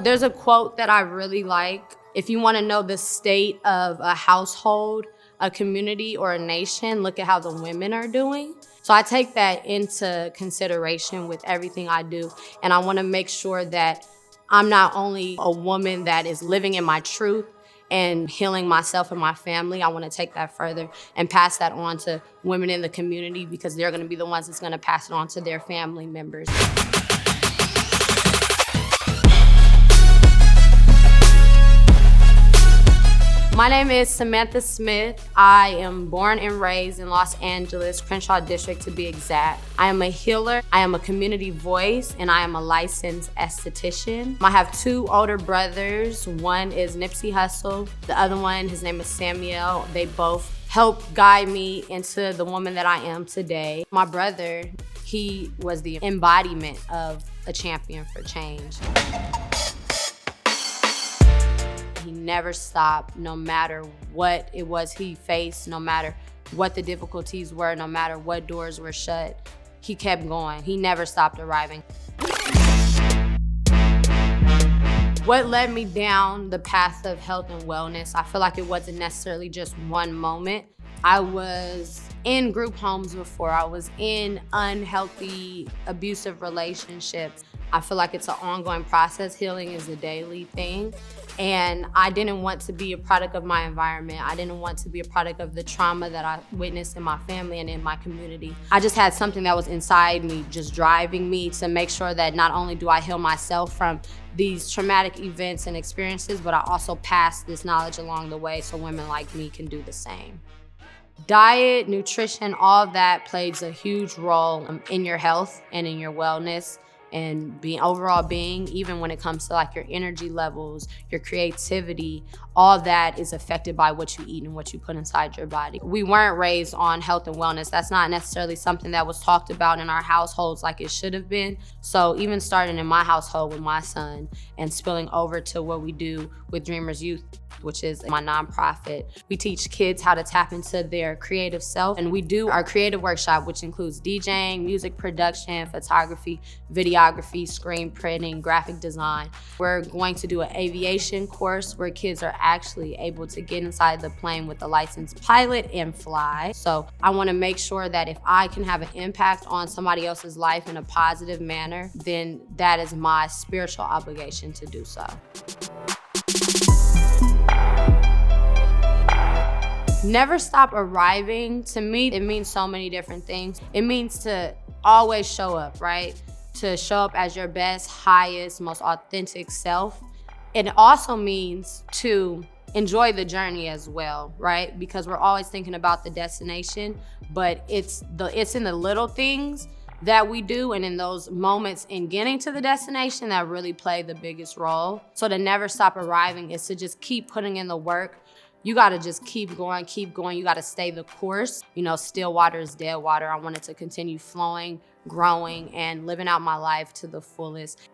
There's a quote that I really like. If you want to know the state of a household, a community, or a nation, look at how the women are doing. So I take that into consideration with everything I do. And I want to make sure that I'm not only a woman that is living in my truth and healing myself and my family. I want to take that further and pass that on to women in the community, because they're going to be the ones that's going to pass it on to their family members. My name is Samantha Smith. I am born and raised in Los Angeles, Crenshaw District to be exact. I am a healer, I am a community voice, and I am a licensed esthetician. I have two older brothers. One is Nipsey Hussle. The other one, his name is Samuel. They both helped guide me into the woman that I am today. My brother, he was the embodiment of a champion for change. He never stopped, no matter what it was he faced, no matter what the difficulties were, no matter what doors were shut. He kept going. He never stopped arriving. What led me down the path of health and wellness, I feel like it wasn't necessarily just one moment. I was in group homes before. I was in unhealthy, abusive relationships. I feel like it's an ongoing process. Healing is a daily thing. And I didn't want to be a product of my environment. I didn't want to be a product of the trauma that I witnessed in my family and in my community. I just had something that was inside me, just driving me to make sure that not only do I heal myself from these traumatic events and experiences, but I also pass this knowledge along the way so women like me can do the same. Diet, nutrition, all that plays a huge role in your health and in your wellness and overall being, even when it comes to like your energy levels, your creativity, all that is affected by what you eat and what you put inside your body. We weren't raised on health and wellness. That's not necessarily something that was talked about in our households like it should have been. So even starting in my household with my son and spilling over to what we do with Dreamers Youth, which is my nonprofit. We teach kids how to tap into their creative self, and we do our creative workshop, which includes DJing, music production, photography, videography, screen printing, graphic design. We're going to do an aviation course where kids are actually able to get inside the plane with a licensed pilot and fly. So I want to make sure that if I can have an impact on somebody else's life in a positive manner, then that is my spiritual obligation to do so. Never stop arriving, to me, it means so many different things. It means to always show up, right? To show up as your best, highest, most authentic self. It also means to enjoy the journey as well, right? Because we're always thinking about the destination, but it's in the little things that we do and in those moments in getting to the destination that really play the biggest role. So to never stop arriving is to just keep putting in the work. You gotta just keep going. You gotta stay the course. You know, still water is dead water. I want it to continue flowing, growing, and living out my life to the fullest.